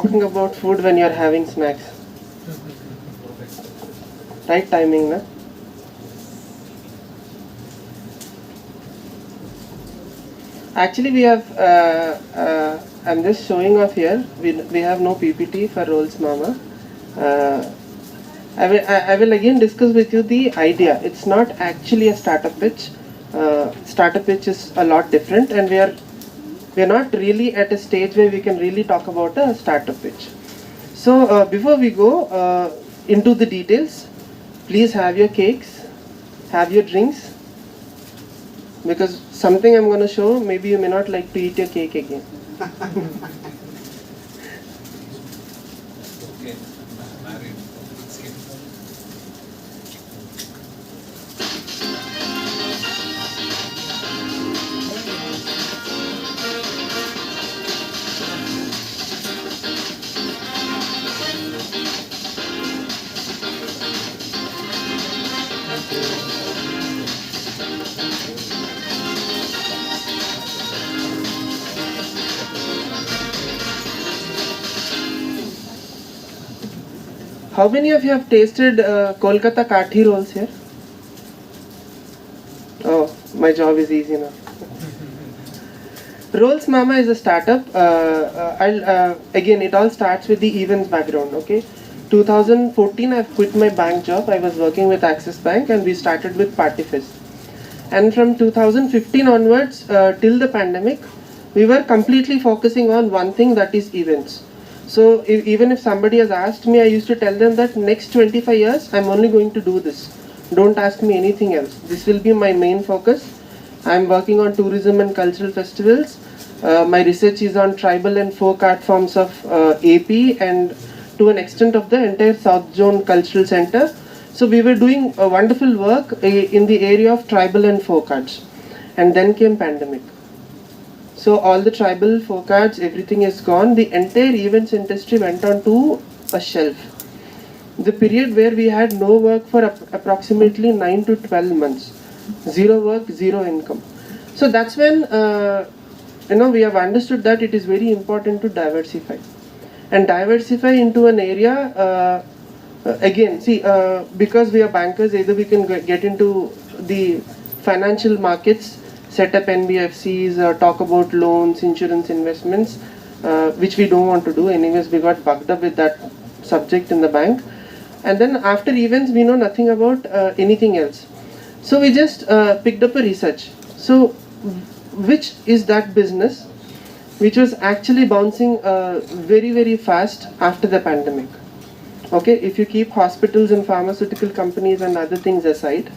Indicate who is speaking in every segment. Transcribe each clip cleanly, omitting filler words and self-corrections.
Speaker 1: Talking about food when you're having snacks. Right timing, na? Actually, we have. I'm just showing off here. We have no PPT for Rolls Mama. Uh, I will again discuss with you the idea. It's not actually a startup pitch. Startup pitch is a lot different, and we are not really at a stage where we can really talk about a startup pitch. So before we go into the details, please have your cakes, have your drinks, because something I'm going to show, maybe you may not like to eat your cake again. How many of you have tasted Kolkata Kathi rolls here? Oh, my job is easy now. Rolls Mama is a startup. Again, it all starts with the events background. Okay, 2014, I've quit my bank job. I was working with Axis Bank, and we started with Party Fest. And from 2015 onwards, till the pandemic, we were completely focusing on one thing, that is events. So even if somebody has asked me, I used to tell them that next 25 years, I'm only going to do this. Don't ask me anything else. This will be my main focus. I'm working on tourism and cultural festivals. My research is on tribal and folk art forms of AP and to an extent of the entire South Zone Cultural Center. So we were doing a wonderful work in the area of tribal and folk arts. And then came pandemic. So all the tribal folk arts, everything is gone. The entire events industry went on to a shelf. The period where we had no work for approximately 9 to 12 months. Zero work, zero income. So that's when we have understood that it is very important to diversify. And diversify into an area, because we are bankers, either we can get into the financial markets, set up NBFCs, talk about loans, insurance, investments, which we don't want to do. Anyways, we got bugged up with that subject in the bank. And then after events, we know nothing about anything else. So we just picked up a research. So which is that business which was actually bouncing very, very fast after the pandemic? Okay, if you keep hospitals and pharmaceutical companies and other things aside,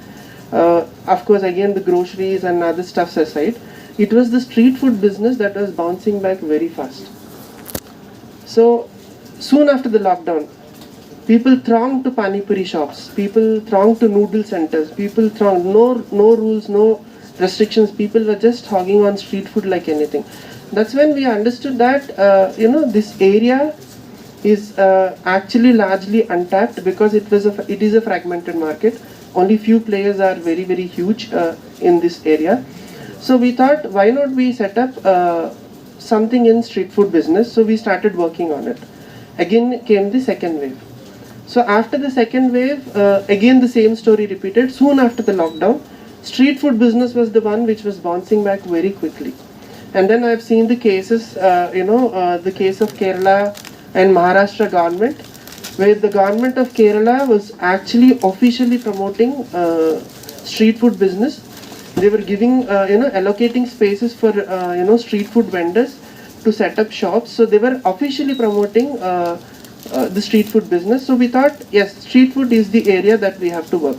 Speaker 1: of course, again the groceries and other stuffs aside, it was the street food business that was bouncing back very fast. So soon after the lockdown, people thronged to pani puri shops, people thronged to noodle centers, people thronged, no rules, no restrictions, people were just hogging on street food like anything. That's when we understood that this area is actually largely untapped, because it is a fragmented market. Only few players are very, very huge in this area. So we thought, why not we set up something in street food business? So we started working on it. Again came the second wave. So after the second wave, again the same story repeated. Soon after the lockdown, street food business was the one which was bouncing back very quickly. And then I've seen the cases, the case of Kerala and Maharashtra government, where the government of Kerala was actually officially promoting street food business. They were giving, allocating spaces for, street food vendors to set up shops. So they were officially promoting the street food business. So we thought, yes, street food is the area that we have to work.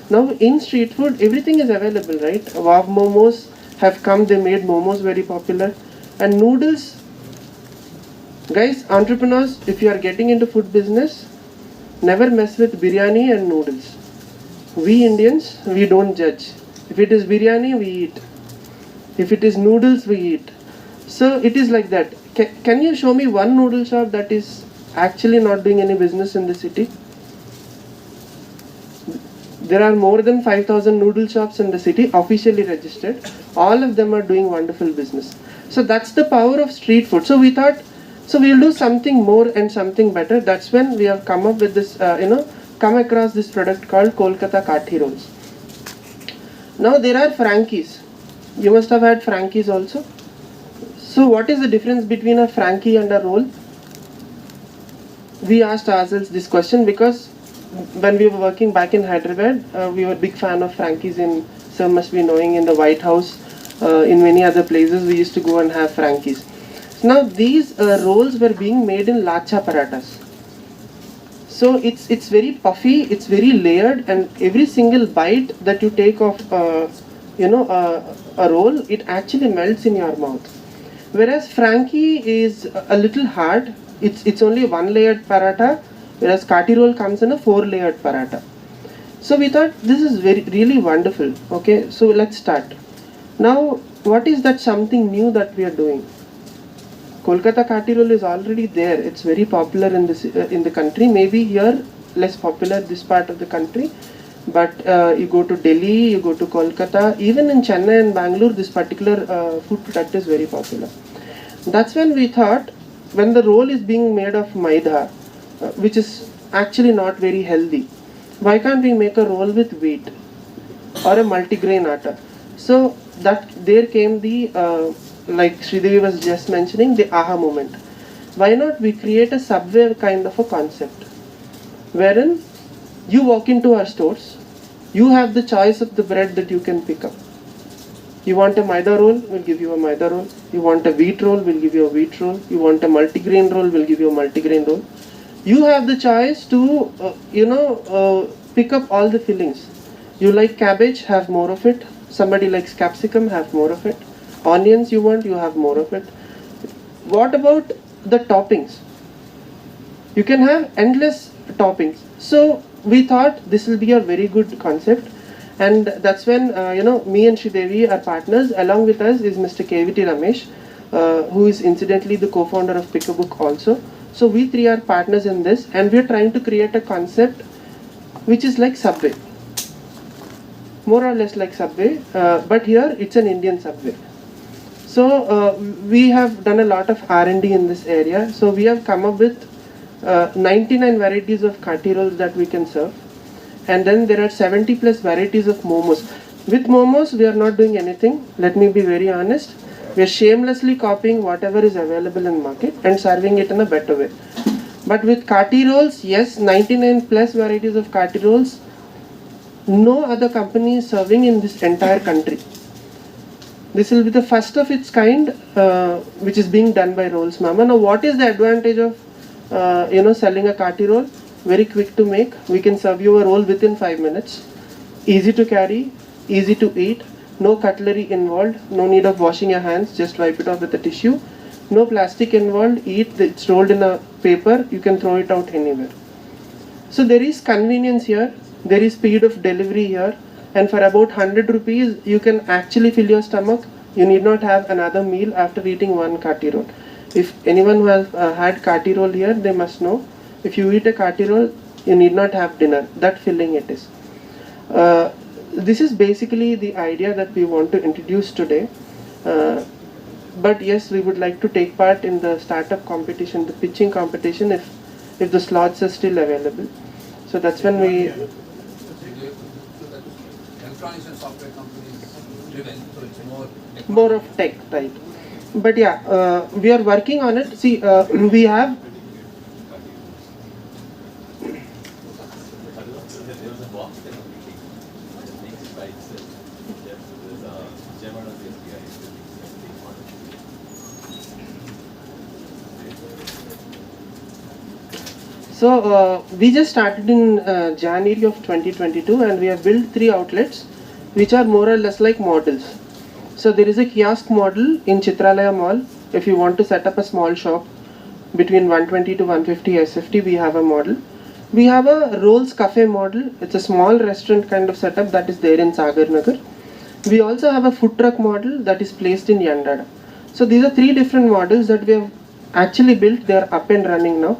Speaker 1: Now in street food, everything is available, right? Vav momos have come, they made momos very popular. And noodles, guys, entrepreneurs, if you are getting into food business, never mess with biryani and noodles. We Indians, we don't judge. If it is biryani, we eat. If it is noodles, we eat. So it is like that. Can you show me one noodle shop that is actually not doing any business in the city? There are more than 5,000 noodle shops in the city, officially registered. All of them are doing wonderful business. So that's the power of street food. So we thought, So we'll do something more and something better. That's when we have come up with this, come across this product called Kolkata Kathi rolls. Now there are Frankies. You must have had Frankies also. So what is the difference between a Frankie and a roll? We asked ourselves this question because when we were working back in Hyderabad, we were a big fan of Frankies. In some must be knowing, in the White House, in many other places we used to go and have Frankies. So now these rolls were being made in lacha paratas. So it's very puffy, it's very layered, and every single bite that you take of a roll, it actually melts in your mouth. Whereas Frankie is a little hard. It's only one layered paratha, whereas Kathi roll comes in a 4 layered paratha. So we thought this is really wonderful. Okay, so let's start. Now, what is that something new that we are doing? Kolkata Kathi roll is already there. It's very popular in the country. Maybe here less popular, this part of the country. But you go to Delhi, you go to Kolkata, even in Chennai and Bangalore, this particular food product is very popular. That's when we thought, when the roll is being made of maida, which is actually not very healthy, why can't we make a roll with wheat or a multigrain atta? So that there came the, like Sridevi was just mentioning, the aha moment. Why not we create a Subway kind of a concept, wherein you walk into our stores, you have the choice of the bread that you can pick up. You want a maida roll, we'll give you a maida roll. You want a wheat roll, we'll give you a wheat roll. You want a multigrain roll, we'll give you a multigrain roll. You have the choice to, pick up all the fillings. You like cabbage, have more of it. Somebody likes capsicum, have more of it. Onions you want, you have more of it. What about the toppings? You can have endless toppings. So we thought this will be a very good concept. And that's when, me and Sridevi are partners. Along with us is Mr. KVT Ramesh, who is incidentally the co-founder of Pick a Book also. So we three are partners in this, and we are trying to create a concept which is like Subway. More or less like Subway, but here it's an Indian Subway. So we have done a lot of R&D in this area. So we have come up with 99 varieties of Kathi rolls that we can serve. And then there are 70 plus varieties of momos. With momos, we are not doing anything. Let me be very honest. We are shamelessly copying whatever is available in market and serving it in a better way. But with Kathi rolls, yes, 99 plus varieties of Kathi rolls. No other company is serving in this entire country. This will be the first of its kind, which is being done by Rolls Mama. Now, what is the advantage of, selling a Kathi roll? Very quick to make. We can serve you a roll within 5 minutes. Easy to carry, easy to eat. No cutlery involved. No need of washing your hands. Just wipe it off with a tissue. No plastic involved. It's rolled in a paper. You can throw it out anywhere. So there is convenience here. There is speed of delivery here. And for about 100 rupees, you can actually fill your stomach. You need not have another meal after eating one Kathi roll. If anyone who has had Kathi roll here, they must know. If you eat a Kathi roll, you need not have dinner. That filling it is. This is basically the idea that we want to introduce today. But yes, we would like to take part in the startup competition, the pitching competition, if the slots are still available. So that's when we...
Speaker 2: Electronics and software companies driven, so it's
Speaker 1: more of tech, right? But yeah, we are working on it. See, we have... So we just started in January of 2022, and we have built 3 outlets which are more or less like models. So there is a kiosk model in Chitralaya Mall. If you want to set up a small shop between 120 to 150 SFT, we have a model. We have a Rolls Cafe model. It's a small restaurant kind of setup that is there in Sagar Nagar. We also have a food truck model that is placed in Yandada. So these are 3 different models that we have actually built. They are up and running now.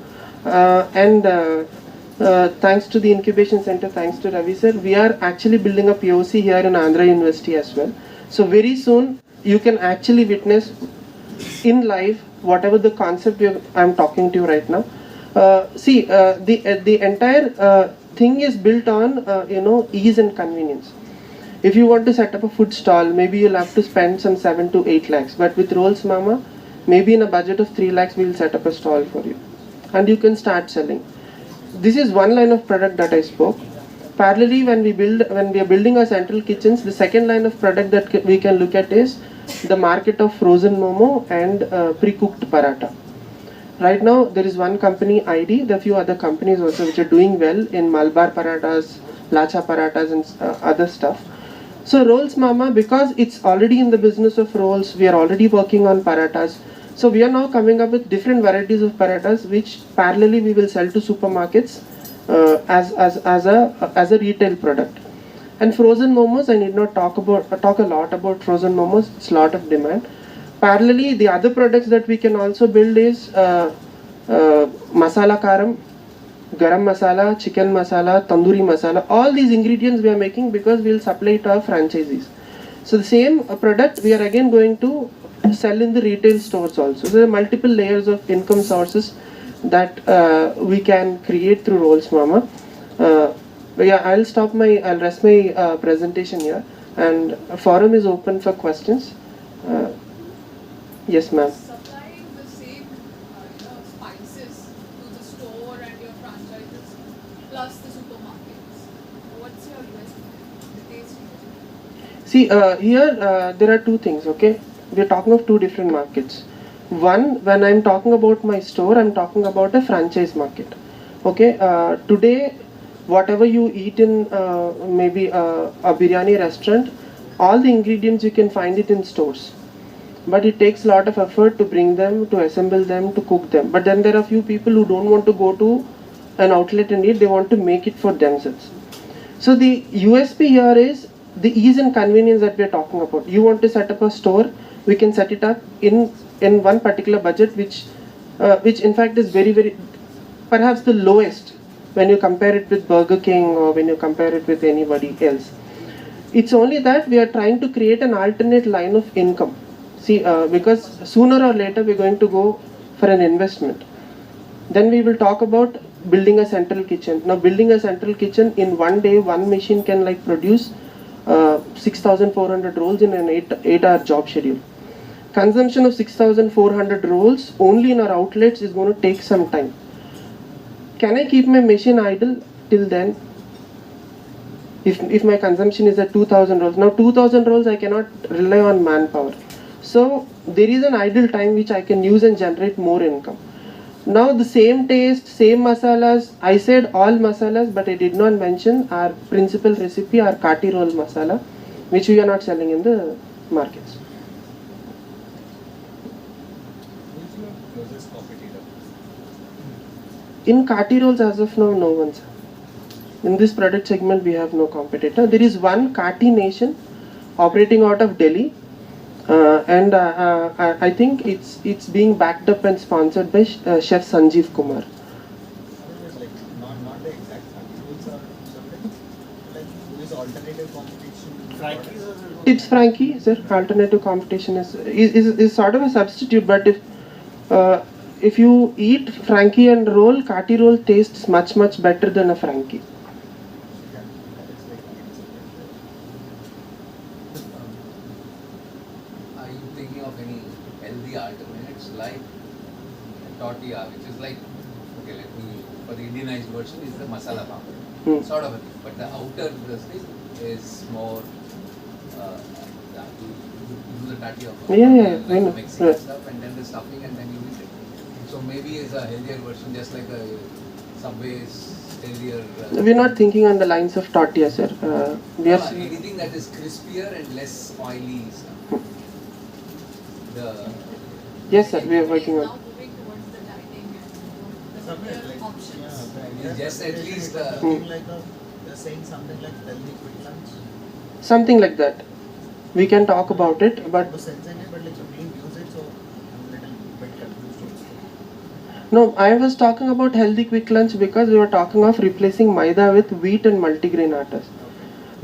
Speaker 1: Thanks to the incubation center, thanks to Ravi sir, we are actually building a POC here in Andhra University as well. So very soon you can actually witness in life, whatever the concept I'm talking to you right now, the entire thing is built on ease and convenience. If you want to set up a food stall, maybe you'll have to spend some 7 to 8 lakhs. But with Rolls Mama, maybe in a budget of 3 lakhs, we'll set up a stall for you, and you can start selling. This is one line of product that I spoke. Parallelly, when we are building our central kitchens, the second line of product that we can look at is the market of frozen momo and pre-cooked paratha. Right now, there is one company, ID. There are few other companies also which are doing well in Malabar parathas, Lacha parathas, and other stuff. So Rolls Mama, because it's already in the business of rolls, we are already working on parathas. So we are now coming up with different varieties of parathas, which parallelly we will sell to supermarkets as a retail product. And frozen momos, I need not talk a lot about frozen momos. It's a lot of demand. Parallelly, the other products that we can also build is masala karam, garam masala, chicken masala, tandoori masala. All these ingredients we are making because we will supply to our franchisees. So the same product we are again going to sell in the retail stores also. So there are multiple layers of income sources that we can create through Rolls Mama. But yeah, I'll rest my presentation here, and a forum is open for questions. Yes, ma'am.
Speaker 3: Supplying the same spices to the store and your franchises plus the supermarkets. What's your USP? The taste.
Speaker 1: See, here there are two things, okay? We are talking of two different markets. One, when I'm talking about my store, I'm talking about a franchise market. Okay, today, whatever you eat in maybe a biryani restaurant, all the ingredients you can find it in stores. But it takes a lot of effort to bring them, to assemble them, to cook them. But then there are few people who don't want to go to an outlet and eat, they want to make it for themselves. So the USP here is the ease and convenience that we are talking about. You want to set up a store, we can set it up in one particular budget, which in fact is very, very, perhaps the lowest when you compare it with Burger King or when you compare it with anybody else. It's only that we are trying to create an alternate line of income. See, because sooner or later we're going to go for an investment. Then we will talk about building a central kitchen. Now, building a central kitchen in one day, one machine can like produce 6,400 rolls in an 8-hour job schedule. Consumption of 6,400 rolls only in our outlets is going to take some time. Can I keep my machine idle till then? If my consumption is at 2,000 rolls, now 2,000 rolls I cannot rely on manpower. So there is an idle time which I can use and generate more income. Now the same taste, same masalas, I said all masalas, but I did not mention our principal recipe, our kati roll masala, which we are not selling in the markets.
Speaker 4: Who's your closest competitor?
Speaker 1: In kati rolls as of now, no one, sir. In this product segment, we have no competitor. There is one Kati Nation operating out of Delhi. And I think it's being backed up and sponsored by Chef Sanjeev Kumar.
Speaker 4: Like not the exact rules or something. Like who is alternative competition? Frankie's or
Speaker 1: Tips Frankie, sir. Alternative competition is sort of a substitute, but if you eat Frankie and roll, Kati roll tastes much better than a Frankie.
Speaker 5: Are you thinking of any healthy alternatives like tortilla, which is like, okay, let me, for the Indianized version is the masala papad, sort of a thing, but the outer thing is more, you do the tortilla first,
Speaker 1: Yeah, I know.
Speaker 5: mixing
Speaker 1: Yeah.
Speaker 5: stuff and then the stuffing and then you eat it. So maybe it's a healthier version, just like a Subway's healthier.
Speaker 1: We're not thinking on the lines of tortilla, sir. We are.
Speaker 5: Anything that is crispier and less oily stuff.
Speaker 1: Yes, sir. We are working
Speaker 3: Now
Speaker 1: on.
Speaker 3: moving towards the dining and the
Speaker 4: something
Speaker 3: healthier
Speaker 4: like
Speaker 3: options.
Speaker 5: It's just at least,
Speaker 4: they're saying something like healthy quick lunch.
Speaker 1: Something like that. We can talk about it, but
Speaker 4: No sense in it, but like you didn't use it, so I'm a little bit confused also.
Speaker 1: no, I was talking about healthy quick lunch because we were talking of replacing maida with wheat and multigrain attas.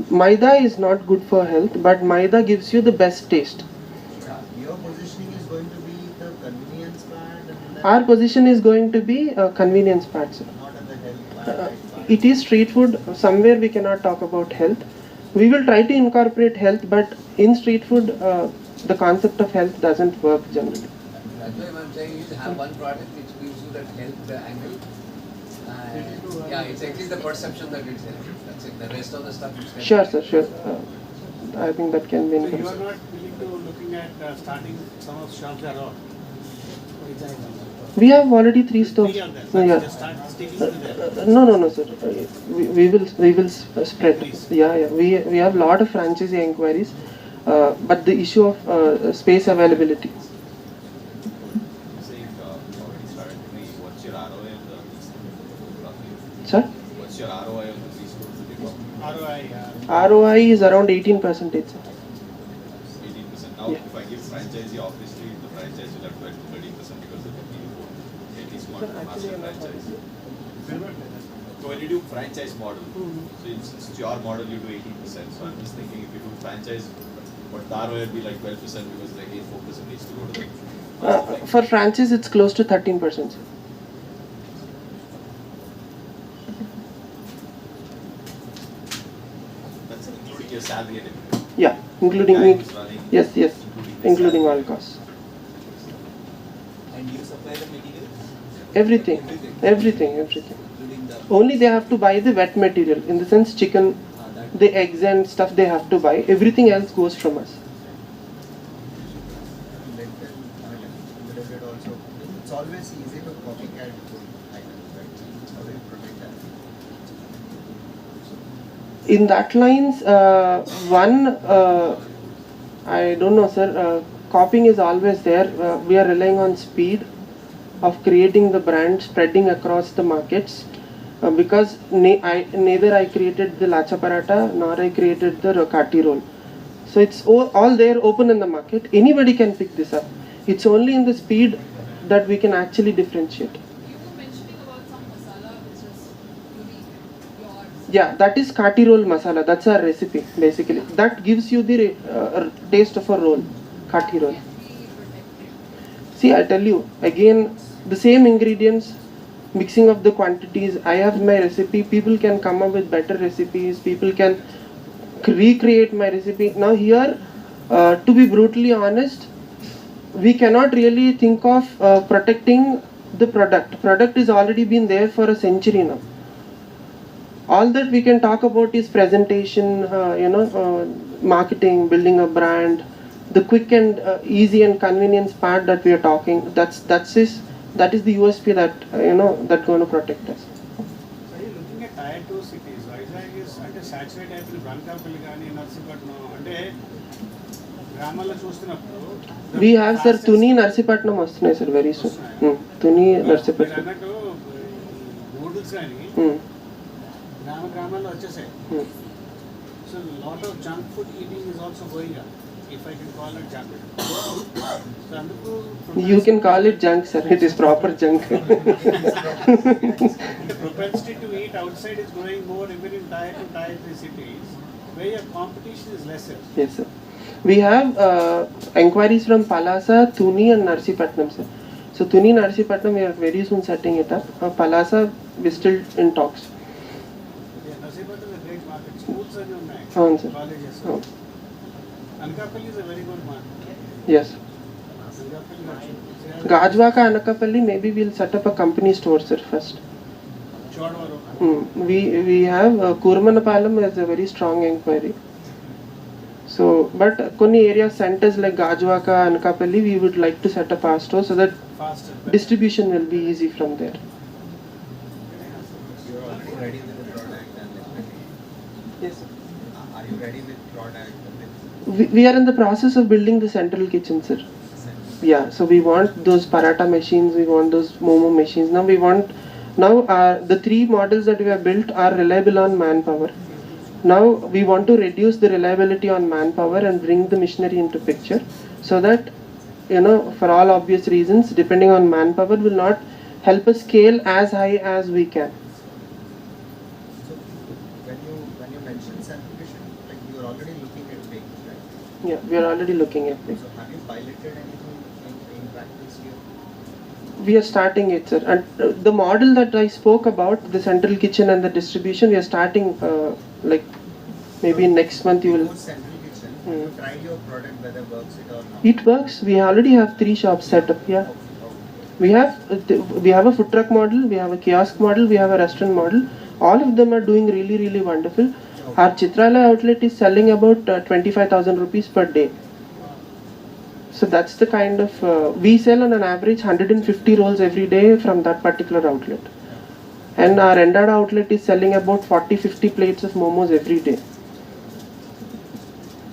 Speaker 1: Maida is not good for health, but maida gives you the best taste.
Speaker 4: Your positioning is going to be
Speaker 1: Our position is going to be a convenience part, sir.
Speaker 4: Not in the health.
Speaker 1: It is street food. Somewhere we cannot talk about health. We will try to incorporate health, but in street food, the concept of health doesn't work generally.
Speaker 5: That's why I'm saying you have one product which gives you that health angle. Yeah, it's actually the perception that it's healthy. That's it. The rest of the stuff is
Speaker 1: Sure, sir, sure. I think that can be
Speaker 2: So you are
Speaker 1: incorporated.
Speaker 2: not willing to looking at starting some of shops are all.
Speaker 1: We have already 3 stores.
Speaker 2: Three of them.
Speaker 1: No, yeah.
Speaker 2: Just start sticking to them.
Speaker 1: No, sir. We will spread. Yeah. We have lot of franchisee inquiries, but the issue of space availability.
Speaker 6: Saying already started three. What's your ROI on the roughly?
Speaker 1: Sir,
Speaker 6: What's your ROI on the three stores that you got?
Speaker 2: ROI.
Speaker 1: ROI is around 18%. Sir.
Speaker 6: 18%. Now,
Speaker 1: Yeah.
Speaker 6: if I give franchisee, obviously the franchise will have 12 to 13% because of the fee for at least one master franchise. So when you do franchise model, so it's your model, you do 18%. So I'm just thinking if you do franchise, but the ROI would be like 12% because like 4% needs to go to the master
Speaker 1: For franchise, it's close to 13%. Sir.
Speaker 6: That's including your salary and everything.
Speaker 1: Yeah, including
Speaker 6: Guy
Speaker 1: me.
Speaker 6: who's running,
Speaker 1: Yes, including all costs.
Speaker 7: And you supply the materials?
Speaker 1: Everything.
Speaker 7: Including the
Speaker 1: Only they have to buy the wet material. In the sense, chicken,
Speaker 7: that
Speaker 1: the eggs and stuff they have to buy. Everything else goes from us.
Speaker 4: Lentil, delivered also. It's always easy to copycat food items, right? How do you protect that?
Speaker 1: In that lines, I don't know, sir. Copying is always there. We are relying on speed of creating the brand, spreading across the markets. Because neither I created the lacha paratha nor I created the kati roll. So it's all there, open in the market. Anybody can pick this up. It's only in the speed that we can actually differentiate.
Speaker 3: You were mentioning about some masala which is unique, yours.
Speaker 1: Yeah, that is kati roll masala. That's our recipe basically. That gives you the taste of a roll, kati roll.
Speaker 3: Can be protected.
Speaker 1: See, I tell you again, the same ingredients, mixing of the quantities. I have my recipe. People can come up with better recipes. People can recreate my recipe. Now here, to be brutally honest, we cannot really think of protecting the product. Product is already been there for a century now. All that we can talk about is presentation, marketing, building a brand, the quick and easy and convenience part that we are talking. That is the USP that that going to protect us.
Speaker 2: Are you looking at tier 2 cities? Vizag is అంటే saturate అయిపోయిన బంకాపల్లి కానీ నర్సీపట్నం అంటే గ్రామాల్లో చూస్తున్నప్పుడు
Speaker 1: We have sir Tuni Narsipatnam వస్తున్నాయి sir very soon. Tuni
Speaker 2: మీరు
Speaker 1: Narsipatnam.
Speaker 2: అన్నట్టు noodles కానీ గ్రామాల్లో వచ్చేసాయి. So lot of junk food eating is also going up, if I can call it junk. So అందుకు
Speaker 1: You can call it junk sir. It is proper junk.
Speaker 2: the propensity to eat outside is growing more even in tier 2, tier 3 cities where your competition is lesser.
Speaker 1: Yes sir. We have inquiries from Palasa, Tuni and Narsipatnam sir. So Tuni Narsipatnam we are very soon setting it up. Palasa we still in talks.
Speaker 2: Yeah, Narsipatnam is a great market. Schools are ఉన్నాయి,
Speaker 1: అవును sir.
Speaker 2: colleges.
Speaker 1: అవును.
Speaker 2: Anakapalli is a very good market.
Speaker 1: Yes. Gajwaka Anakapalli, maybe we'll set up a company store sir first.
Speaker 2: Chodvaram.
Speaker 1: We have Kurmanapalam as a very strong inquiry. So, but కొన్ని areas centers like Gajwaka and Anakapalli, we would like to set up our store so that
Speaker 2: Faster.
Speaker 1: distribution will be easy from there.
Speaker 4: You're already ready with the product and everything.
Speaker 1: Yes.
Speaker 4: Are you ready with product?
Speaker 1: We are in the process of building the central kitchen, sir. Yeah, so we want those paratha machines, we want those momo machines. Now the 3 models that we have built are reliable on manpower. Now we want to reduce the reliability on manpower and bring the machinery into picture so that for all obvious reasons, depending on manpower will not help us scale as high as we can.
Speaker 4: So when you mention centralization, like you are already looking at things, right?
Speaker 1: Yeah, we are already looking at this.
Speaker 4: So have you piloted anything in practice here?
Speaker 1: We are starting it, sir. And the model that I spoke about, the central kitchen and the distribution, we are starting like maybe next month you will.
Speaker 4: Before central kitchen, you tried your product whether works it or not.
Speaker 1: It works. We already have 3 shops set up. Yeah. We have a food truck model, we have a kiosk model, we have a restaurant model. All of them are doing really, really wonderful. Our Chitrala outlet is selling about 25,000 rupees per day. So that's the kind of, we sell on an average 150 rolls every day from that particular outlet. And our Endada outlet is selling about 40-50 plates of momos every day.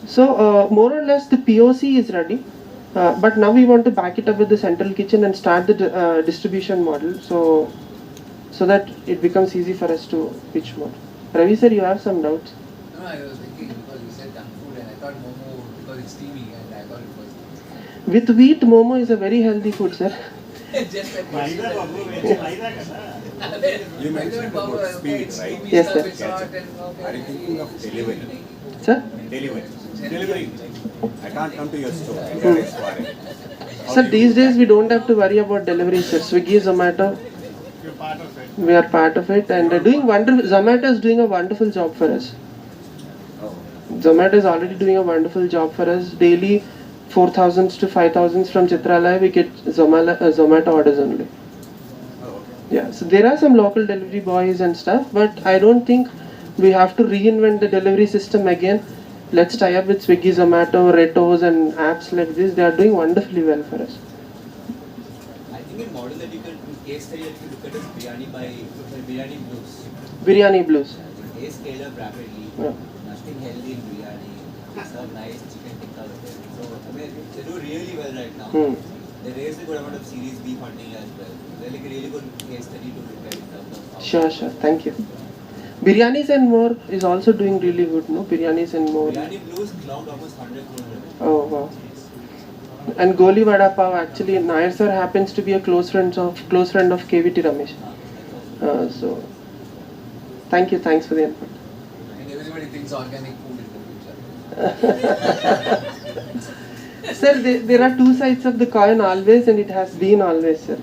Speaker 1: So more or less the POC is ready. But now we want to back it up with the central kitchen and start the distribution model, so that it becomes easy for us to pitch more. Ravi sir, you have some doubts?
Speaker 5: No, I was thinking because you said junk food and I thought momo because it's steamy and I thought it was
Speaker 1: With wheat, momo is a very healthy food, sir.
Speaker 5: just that
Speaker 2: మైదా బాబు వేసి మైదా కదా.
Speaker 6: You mentioned about speed, right?
Speaker 1: Yes, sir.
Speaker 6: Are you thinking of delivery?
Speaker 1: Sir?
Speaker 6: Delivery. I can't come to your store. Entire is foreign.
Speaker 1: Sir, these days we don't have to worry about delivery, sir. Swiggy, Zomato,
Speaker 2: You're part of it.
Speaker 1: we are part of it and doing wonderful. Zomato is doing a wonderful job for us.
Speaker 6: Oh.
Speaker 1: Zomato is already doing a wonderful job for us. Daily 4,000s to 5,000s from Chitralaya, we get Zomato orders only.
Speaker 6: Oh, okay.
Speaker 1: Yeah, so there are some local delivery boys and stuff, but I don't think we have to reinvent the delivery system again. Let's tie up with Swiggy, Zomato, Retos and apps like this. They are doing wonderfully well for us.
Speaker 7: I think a model that you can case study that you look at is biryani blues.
Speaker 1: Biryani Blues.
Speaker 7: They scale up rapidly.
Speaker 1: Yeah.
Speaker 7: Nothing healthy in biryani. They serve nice chicken tikka with it. So I mean they do really well right now. They raised a good amount of Series B funding as well. They're like a really good case study to look at in terms of how
Speaker 1: Sure. Thank you. Biryanis and More is also doing really good, no? Biryanis and More.
Speaker 7: biryani blues clocked almost 100 crore revenue.
Speaker 1: Oh, wow. And Goli Vada Pav, actually, Nair sir happens to be a close friend of KVT Ramesh. So, thanks for the input.
Speaker 5: and everybody thinks organic food in the future.
Speaker 1: Sir, there are two sides of the coin always, and it has been always, sir.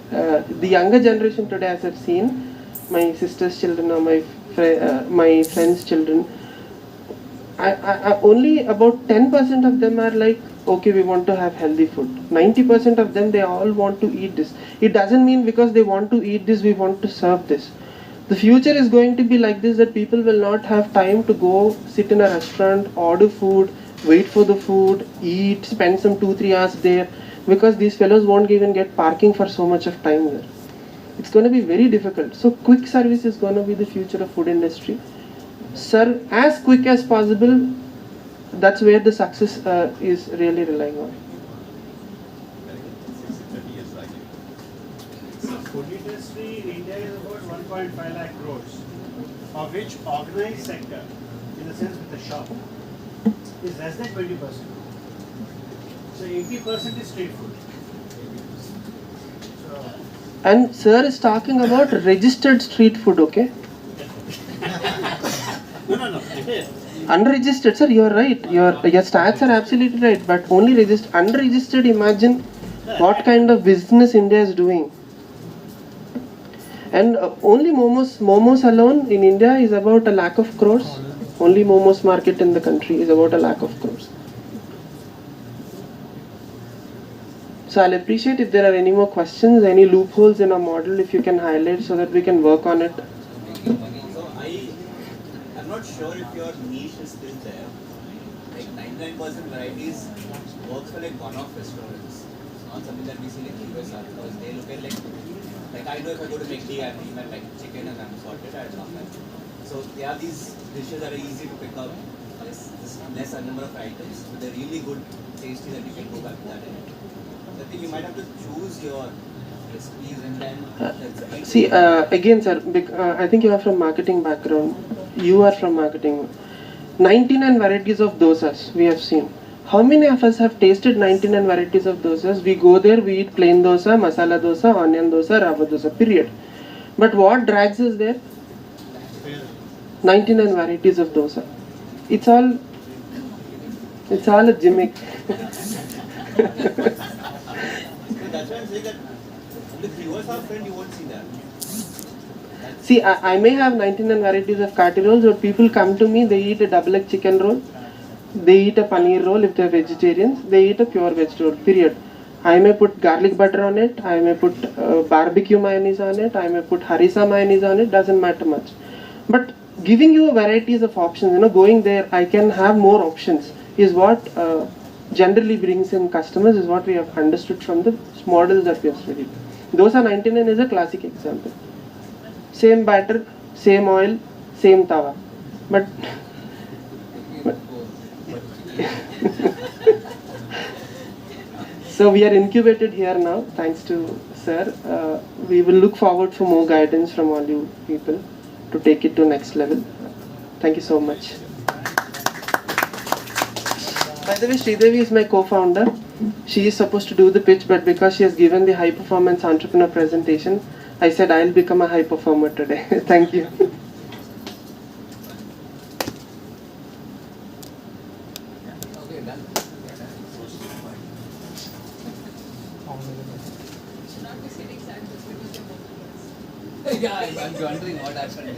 Speaker 1: The younger generation today, as I've seen, my sister's children or my friends' children, I only about 10% of them are like, okay, we want to have healthy food. 90% of them, they all want to eat this. It doesn't mean because they want to eat this, we want to serve this. The future is going to be like this, that people will not have time to go sit in a restaurant, order food, wait for the food, eat, spend some 2-3 hours there, because these fellows won't even get parking for so much of time there. It's going to be very difficult. So quick service is going to be the future of food industry. Sir, as quick as possible, that's where the success is really relying on.
Speaker 6: 30 years back.
Speaker 2: Food industry in India is about 1.5 lakh crores, of which organized sector, in the sense with the shop, is less than 20%. So 80% is street food. So,
Speaker 1: And sir is talking about registered street food, okay?
Speaker 2: no.
Speaker 1: Unregistered, sir, you are right. Your stats are absolutely right. But only unregistered, imagine what kind of business India is doing. And only momos alone in India is about 1 lakh of crores. Only momos market in the country is about 1 lakh of crores. So I'll appreciate if there are any more questions, any loopholes in our model, if you can highlight so that we can work on it.
Speaker 7: So I'm not sure if your niche is still there. Like 99% varieties works for like one-off restaurants. It's not something that we see like QSR because they look at like I know if I go to McD and even like chicken and I'm sorted, I'll come back. So they have these dishes that are easy to pick up. There's less number of items, but they're really good, tasty that you can go back to that end. So I think you might have to choose your recipes and then
Speaker 1: See, again, sir, I think you are from marketing background. You are from marketing. 99 varieties of dosas we have seen. How many of us have tasted 99 varieties of dosas? We go there, we eat plain dosa, masala dosa, onion dosa, rava dosa, period. But what drags us there? 99 varieties of dosa. It's all a gimmick.
Speaker 7: So that's why I'm saying that the QSR front, you won't see that.
Speaker 1: See, I may have 99 varieties of kati rolls, but people come to me, they eat a double egg chicken roll, they eat a paneer roll if they're vegetarians, they eat a pure veg roll, period. I may put garlic butter on it, I may put barbecue mayonnaise on it, I may put harissa mayonnaise on it, doesn't matter much. But giving you varieties of options, going there, I can have more options, is what generally brings in customers, is what we have understood from the models that we have studied. Dosa 99 is a classic example. Same batter, same oil, same tawa. But so we are incubated here now, thanks to sir. We will look forward for more guidance from all you people to take it to next level. Thank you so much. By the way, Sridevi is my co-founder. She is supposed to do the pitch, but because she has given the high performance entrepreneur presentation, I said I'll become a high performer today. Thank you.
Speaker 5: Okay, done.
Speaker 3: Should not be sitting sad just because you're both.
Speaker 5: Yeah, I'm wondering what happened.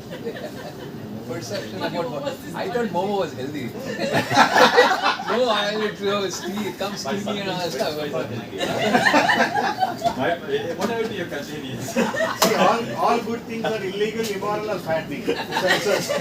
Speaker 5: Perception about what? I thought Momo was healthy. No, it comes skinny and all that stuff.
Speaker 6: Whatever your country needs.
Speaker 2: See, all good things are illegal, immoral, or fattening.